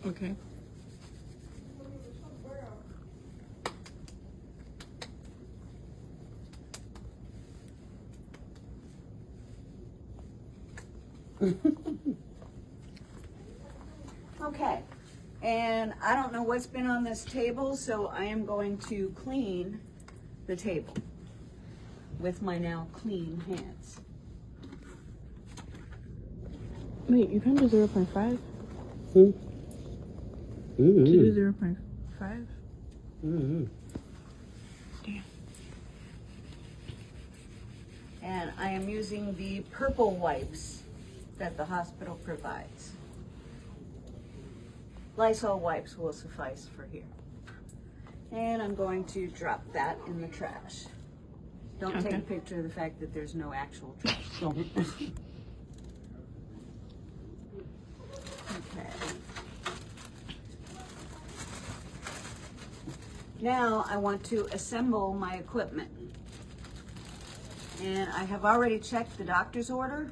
Okay. Okay, and I don't know what's been on this table, so I am going to clean the table with my now clean hands. Wait, you can do 0.5? To do 0.5? Mm-hmm. Damn. And I am using the purple wipes that the hospital provides. Lysol wipes will suffice for here. And I'm going to drop that in the trash. Don't take a picture of the fact that there's no actual trash. Okay. Now I want to assemble my equipment. And I have already checked the doctor's order,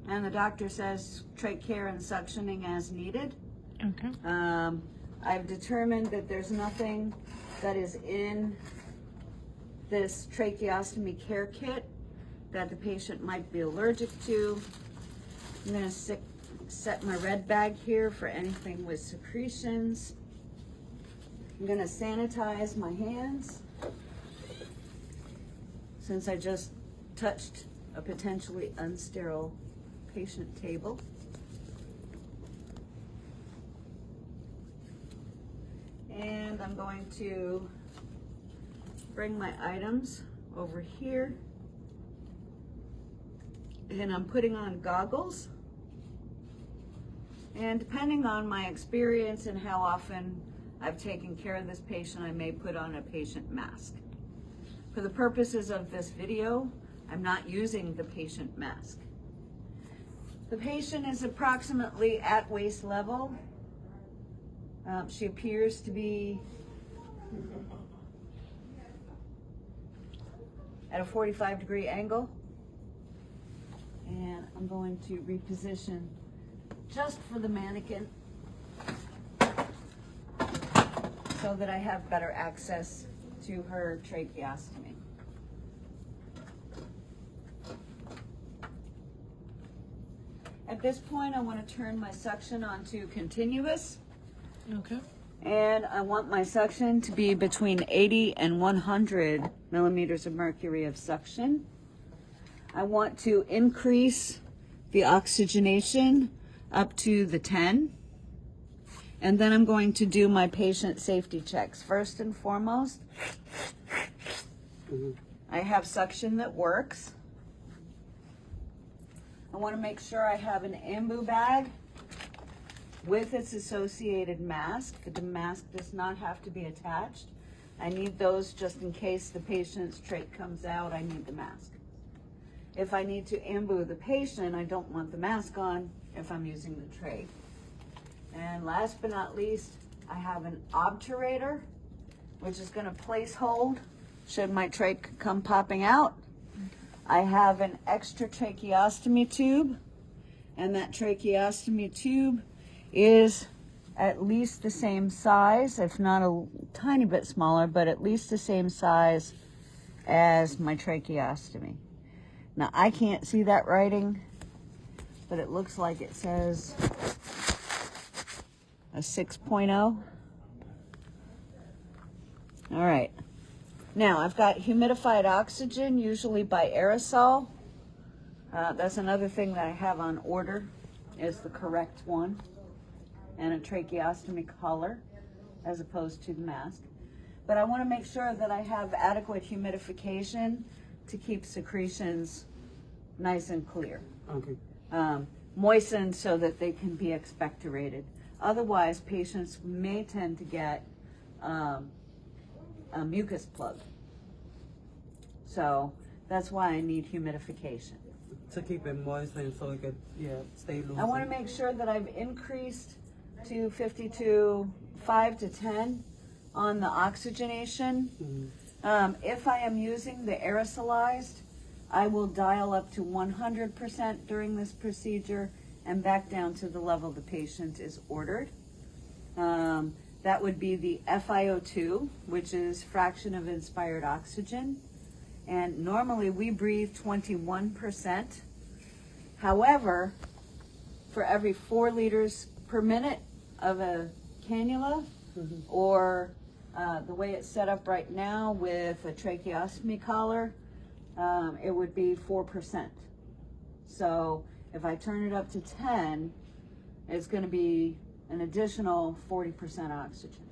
and the doctor says trach care and suctioning as needed. Okay. I've determined that there's nothing that is in this tracheostomy care kit that the patient might be allergic to. I'm going to set my red bag here for anything with secretions. I'm going to sanitize my hands since I just touched a potentially unsterile patient table. And I'm going to bring my items over here. And I'm putting on goggles. And depending on my experience and how often I've taken care of this patient, I may put on a patient mask. For the purposes of this video, I'm not using the patient mask. The patient is approximately at waist level. She appears to be at a 45-degree angle. And I'm going to reposition just for the mannequin so that I have better access to her tracheostomy. At this point, I want to turn my suction onto continuous. Okay. And I want my suction to be between 80 and 100 millimeters of mercury of suction. I want to increase the oxygenation up to the 10. And then I'm going to do my patient safety checks. First and foremost, I have suction that works. I want to make sure I have an ambu bag with its associated mask. The mask does not have to be attached. I need those just in case the patient's trach comes out. I need the mask. If I need to ambu the patient, I don't want the mask on if I'm using the trach. And last but not least, I have an obturator, which is going to place hold should my trach come popping out. I have an extra tracheostomy tube, and that tracheostomy tube is at least the same size, if not a tiny bit smaller, but at least the same size as my tracheostomy. Now, I can't see that writing, but it looks like it says a 6.0. All right. Now, I've got humidified oxygen, usually by aerosol. That's another thing that I have on order, is the correct one, and a tracheostomy collar as opposed to the mask. But I want to make sure that I have adequate humidification to keep secretions nice and clear. Okay. Moistened so that they can be expectorated. Otherwise, patients may tend to get a mucus plug. So that's why I need humidification. To keep it moist and so it could, stay loose. I want to make sure that I've increased to 5 to 10 on the oxygenation. If I am using the aerosolized, I will dial up to 100% during this procedure and back down to the level the patient is ordered. That would be the FiO2, which is fraction of inspired oxygen. And normally we breathe 21%. However, for every 4 liters per minute of a cannula, or the way it's set up right now with a tracheostomy collar, it would be 4%. So if I turn it up to 10, it's going to be an additional 40% oxygen.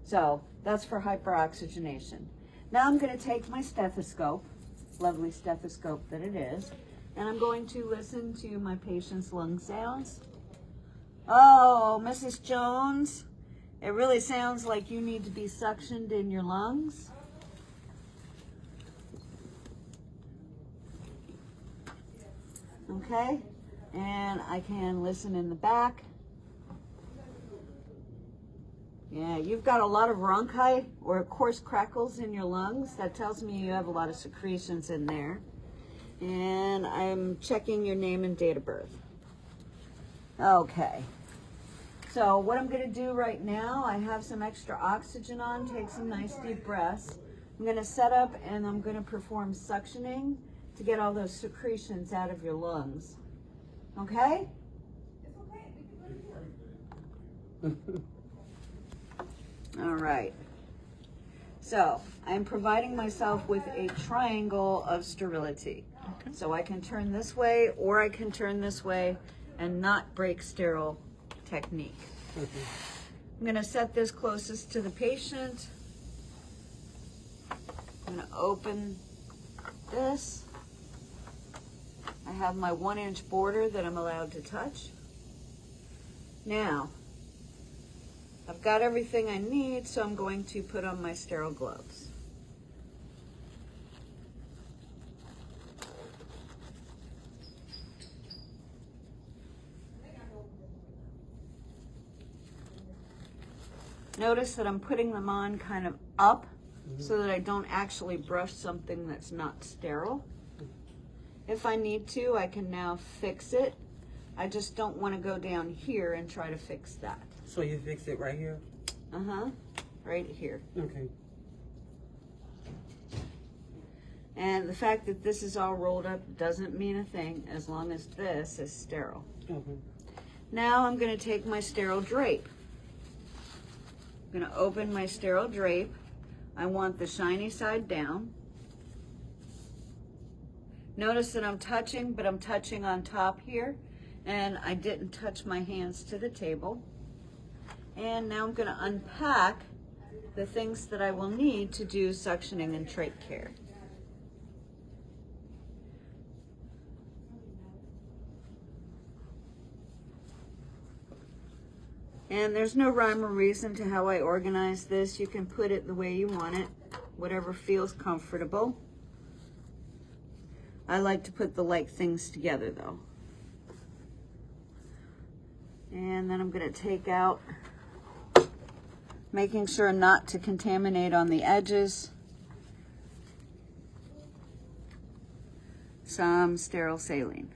So that's for hyperoxygenation. Now I'm going to take my stethoscope, lovely stethoscope that it is, and I'm going to listen to my patient's lung sounds. Oh, Mrs. Jones, it really sounds like you need to be suctioned in your lungs. Okay, and I can listen in the back. Yeah, you've got a lot of bronchi or coarse crackles in your lungs. That tells me you have a lot of secretions in there. And I'm checking your name and date of birth. Okay. So what I'm going to do right now, I have some extra oxygen on. Take some nice deep breaths. I'm going to set up and I'm going to perform suctioning to get all those secretions out of your lungs. Okay? All right. So I'm providing myself with a triangle of sterility. Okay. So I can turn this way or I can turn this way and not break sterile technique. I'm going to set this closest to the patient. I'm going to open this. I have my 1-inch border that I'm allowed to touch. Now, I've got everything I need, so I'm going to put on my sterile gloves. Notice that I'm putting them on kind of up so that I don't actually brush something that's not sterile. If I need to, I can now fix it. I just don't want to go down here and try to fix that. So you fix it right here? Uh-huh, right here. Okay. And the fact that this is all rolled up doesn't mean a thing as long as this is sterile. Okay. Now I'm going to take my sterile drape. I'm going to open my sterile drape. I want the shiny side down. Notice that I'm touching, but I'm touching on top here, and I didn't touch my hands to the table. And now I'm going to unpack the things that I will need to do suctioning and trach care. And there's no rhyme or reason to how I organize this. You can put it the way you want it, whatever feels comfortable. I like to put the like things together though. And then I'm going to take out, making sure not to contaminate on the edges, some sterile saline.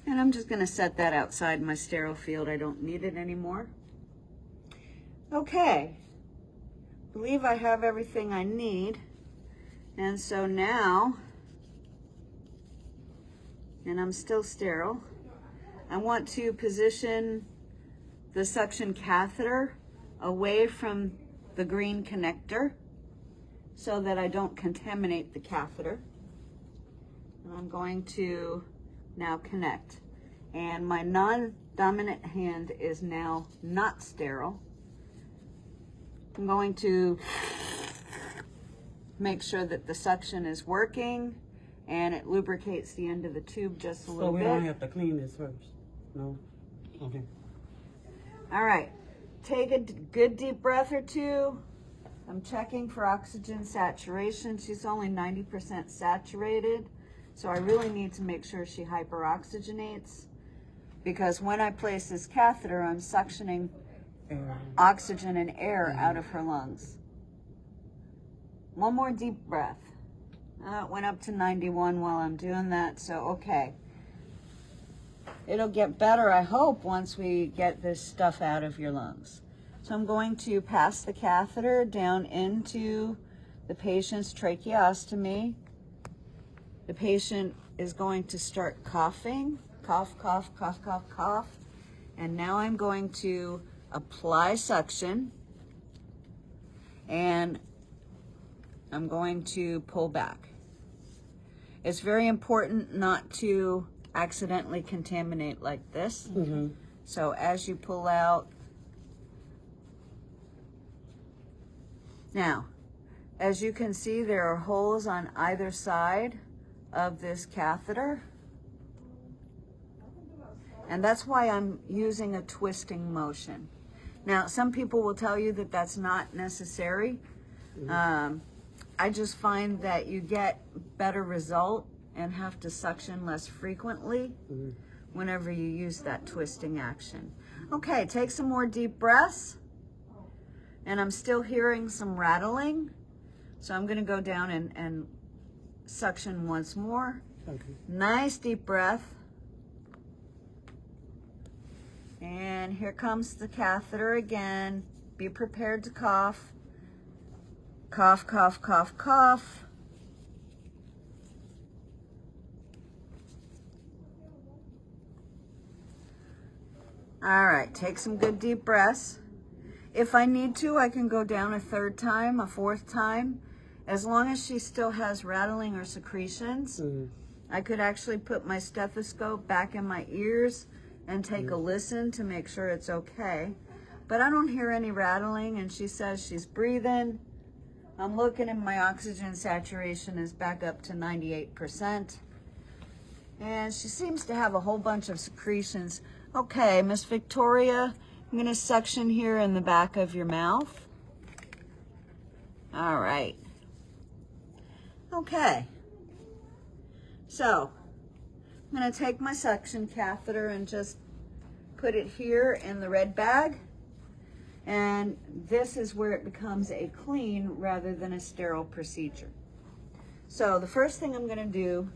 And I'm just going to set that outside my sterile field. I don't need it anymore. Okay. I believe I have everything I need. And so now, and I'm still sterile, I want to position the suction catheter away from the green connector so that I don't contaminate the catheter. And I'm going to now connect. And my non-dominant hand is now not sterile. I'm going to make sure that the suction is working and it lubricates the end of the tube just a little bit. So we don't have to clean this first? No? Okay. All right, take a good deep breath or two. I'm checking for oxygen saturation. She's only 90% saturated. So I really need to make sure she hyperoxygenates, because when I place this catheter, I'm suctioning oxygen and air out of her lungs. One more deep breath. It went up to 91 while I'm doing that, so okay. It'll get better, I hope, once we get this stuff out of your lungs. So I'm going to pass the catheter down into the patient's tracheostomy. The patient is going to start coughing. Cough, cough, cough, cough, cough. And now I'm going to apply suction. And I'm going to pull back. It's very important not to accidentally contaminate like this. Mm-hmm. So as you pull out, now, as you can see, there are holes on either side of this catheter. And that's why I'm using a twisting motion. Now, some people will tell you that that's not necessary. I just find that you get better result and have to suction less frequently whenever you use that twisting action. Okay, take some more deep breaths. And I'm still hearing some rattling. So I'm gonna go down and suction once more. Okay. Nice deep breath. And here comes the catheter again. Be prepared to cough. Cough, cough, cough, cough. All right, take some good deep breaths. If I need to, I can go down a third time, a fourth time. As long as she still has rattling or secretions, I could actually put my stethoscope back in my ears and take a listen to make sure it's okay. But I don't hear any rattling, and she says she's breathing. I'm looking and my oxygen saturation is back up to 98%. And she seems to have a whole bunch of secretions. Okay, Miss Victoria, I'm gonna suction here in the back of your mouth. All right. Okay. So, I'm gonna take my suction catheter and just put it here in the red bag. And this is where it becomes a clean rather than a sterile procedure. So the first thing I'm gonna do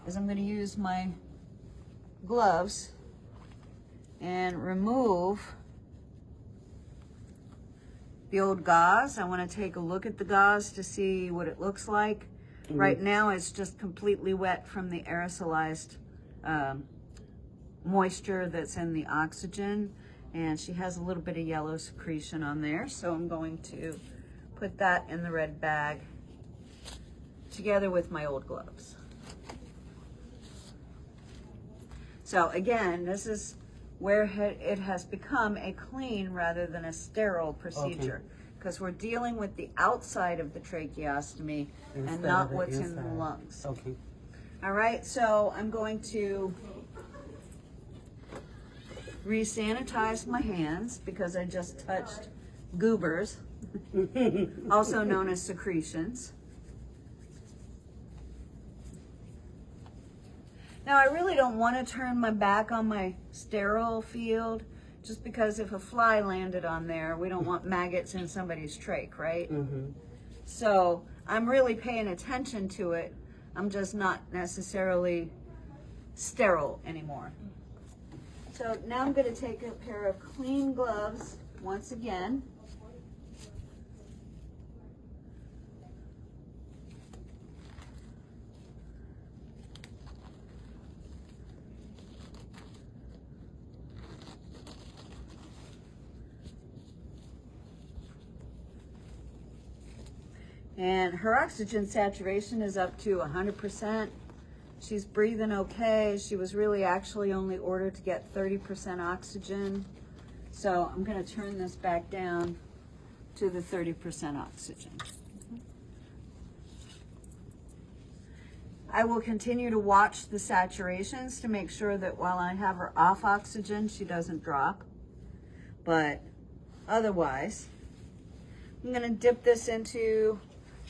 is I'm gonna use my gloves and remove the old gauze. I wanna take a look at the gauze to see what it looks like. Right now it's just completely wet from the aerosolized moisture that's in the oxygen. And she has a little bit of yellow secretion on there. So I'm going to put that in the red bag together with my old gloves. So again, this is where it has become a clean rather than a sterile procedure. Because we're dealing with the outside of the tracheostomy and not what's in the lungs. Okay. All right, so I'm going to re-sanitize my hands because I just touched goobers, also known as secretions. Now I really don't want to turn my back on my sterile field just because if a fly landed on there, we don't want maggots in somebody's trach, right? So I'm really paying attention to it. I'm just not necessarily sterile anymore. So now I'm going to take a pair of clean gloves once again. And her oxygen saturation is up to 100%. She's breathing okay. She was really actually only ordered to get 30% oxygen. So I'm going to turn this back down to the 30% oxygen. I will continue to watch the saturations to make sure that while I have her off oxygen, she doesn't drop. But otherwise, I'm going to dip this into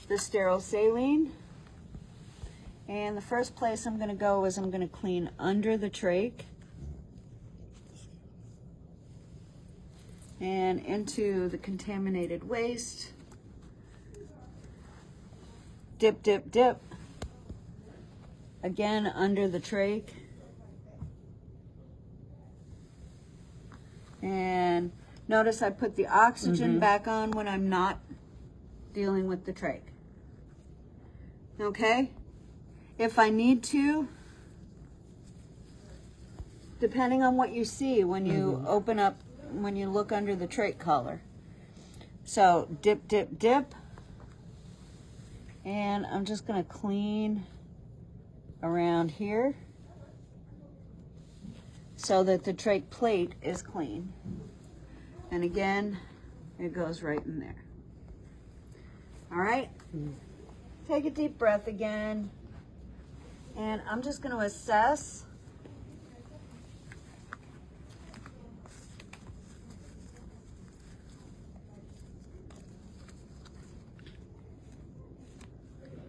the sterile saline. And the first place I'm going to go is I'm going to clean under the trach and into the contaminated waste. Dip, dip, dip. Again, under the trach. And notice I put the oxygen back on when I'm not dealing with the trach. Okay? If I need to, depending on what you see when you open up, when you look under the trach collar. So dip, dip, dip. And I'm just going to clean around here so that the trach plate is clean. And again, it goes right in there. All right? Take a deep breath again. And I'm just going to assess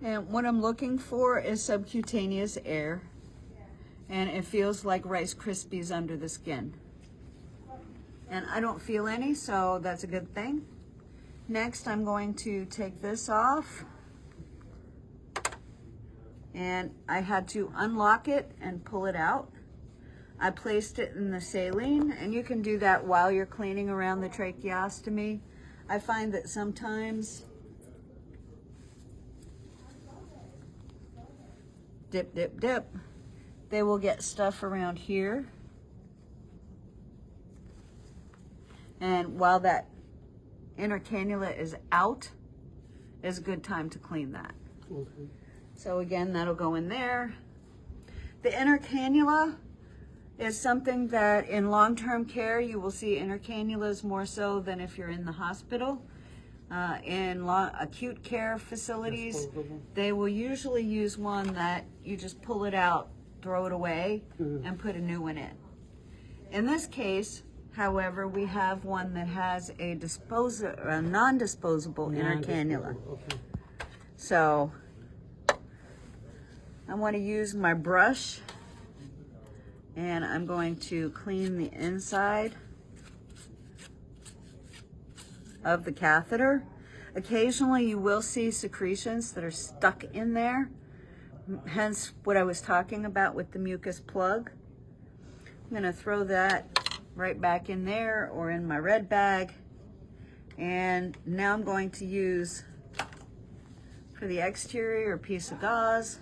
and what I'm looking for is subcutaneous air, and it feels like Rice Krispies under the skin. And I don't feel any, so that's a good thing. Next, I'm going to take this off. And I had to unlock it and pull it out. I placed it in the saline, and you can do that while you're cleaning around the tracheostomy. I find that sometimes dip, dip, dip, they will get stuff around here. And while that inner cannula is out, is a good time to clean that. Okay. So again, that'll go in there. The inner cannula is something that in long-term care, you will see inner cannulas more so than if you're in the hospital. In acute care facilities, they will usually use one that you just pull it out, throw it away, and put a new one in. In this case, however, we have one that has a non-disposable inner cannula. Okay. So I want to use my brush, and I'm going to clean the inside of the catheter. Occasionally you will see secretions that are stuck in there, hence what I was talking about with the mucus plug. I'm going to throw that right back in there or in my red bag. And now I'm going to use, for the exterior, a piece of gauze.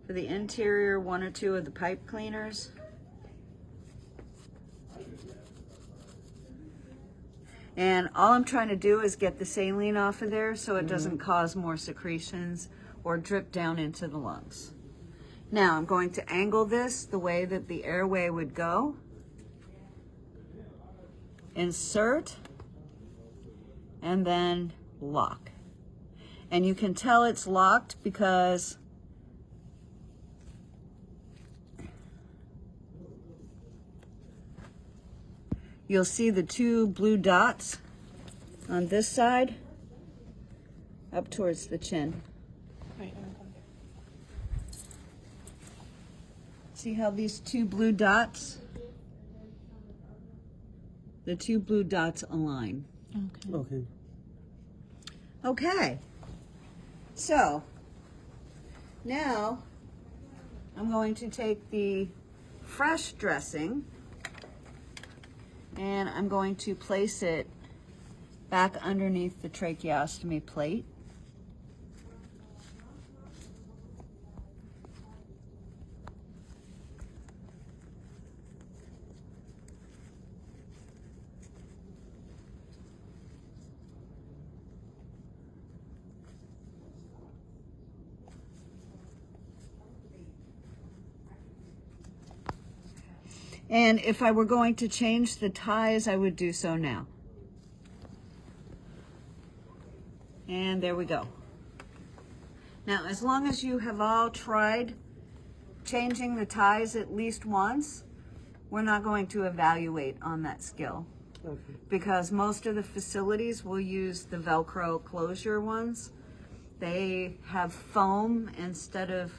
For the interior, 1 or 2 of the pipe cleaners. And all I'm trying to do is get the saline off of there so it doesn't cause more secretions or drip down into the lungs. Now I'm going to angle this the way that the airway would go. Insert, and then lock. And you can tell it's locked because you'll see the 2 blue dots on this side up towards the chin. See how these 2 blue dots? The 2 blue dots align. Okay. Okay. Okay. So now I'm going to take the fresh dressing and I'm going to place it back underneath the tracheostomy plate. And if I were going to change the ties, I would do so now. And there we go. Now, as long as you have all tried changing the ties at least once, we're not going to evaluate on that skill. Okay. Because most of the facilities will use the Velcro closure ones. They have foam instead of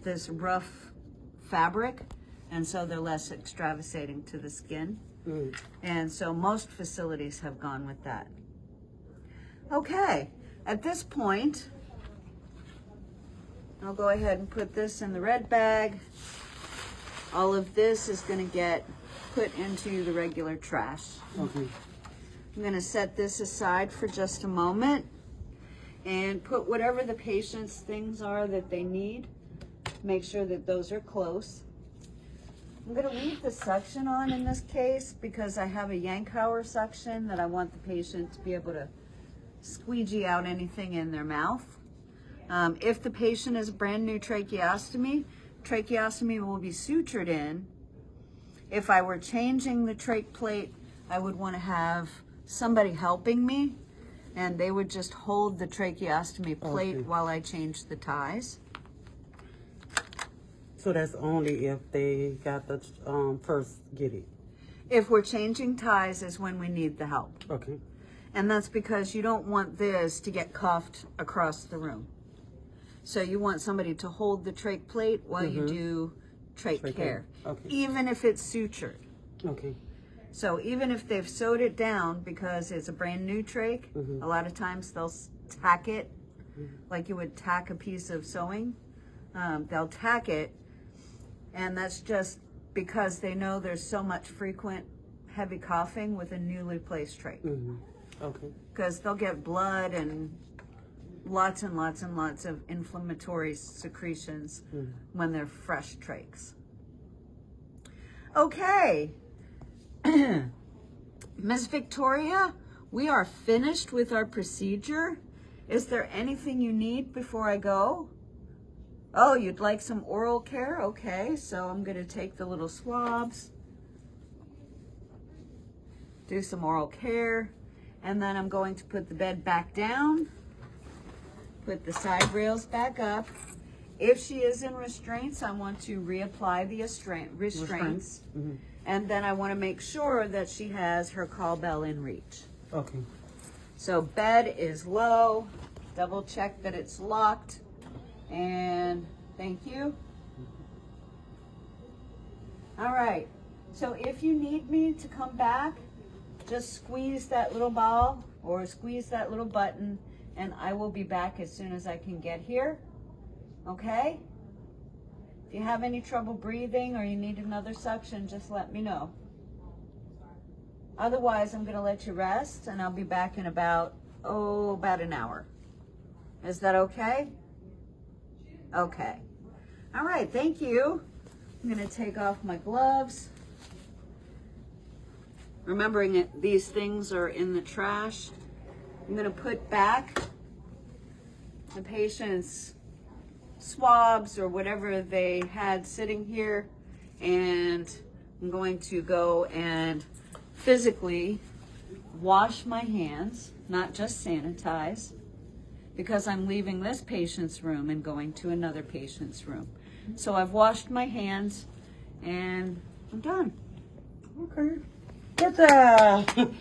this rough fabric, and so they're less extravasating to the skin. And so most facilities have gone with that. Okay, At this point, I'll go ahead and put this in the red bag. All of this is going to get put into the regular trash. Okay. I'm going to set this aside for just a moment and put whatever the patient's things are that they need. Make sure that those are close. I'm going to leave the suction on in this case because I have a Yankower suction that I want the patient to be able to squeegee out anything in their mouth. If the patient is brand new tracheostomy will be sutured in. If I were changing the trach plate, I would want to have somebody helping me, and they would just hold the tracheostomy plate while I change the ties. So that's only if they got the first giddy. If we're changing ties is when we need the help. Okay. And that's because you don't want this to get cuffed across the room. So you want somebody to hold the trach plate while you do trach care, even if it's sutured. Okay. So even if they've sewed it down because it's a brand new trach, a lot of times they'll tack it like you would tack a piece of sewing. They'll tack it, and that's just because they know there's so much frequent heavy coughing with a newly placed trach. Okay. Because they'll get blood and lots and lots and lots of inflammatory secretions when they're fresh trachs. Okay. Ms. Victoria, we are finished with our procedure. Is there anything you need before I go? Oh, you'd like some oral care? Okay, so I'm going to take the little swabs, do some oral care, and then I'm going to put the bed back down, put the side rails back up. If she is in restraints, I want to reapply the restraints. And then I want to make sure that she has her call bell in reach. Okay. So bed is low, double check that it's locked, and thank you. All right, so if you need me to come back, just squeeze that little ball or squeeze that little button, and I will be back as soon as I can get here, okay? If you have any trouble breathing or you need another suction, just let me know. Otherwise, I'm gonna let you rest, and I'll be back in about an hour. Is that okay? Okay. All right, thank you. I'm gonna take off my gloves. Remembering that these things are in the trash. I'm gonna put back the patient's swabs or whatever they had sitting here, and I'm going to go and physically wash my hands, not just sanitize, because I'm leaving this patient's room and going to another patient's room. So I've washed my hands and I'm done. Okay. Good job.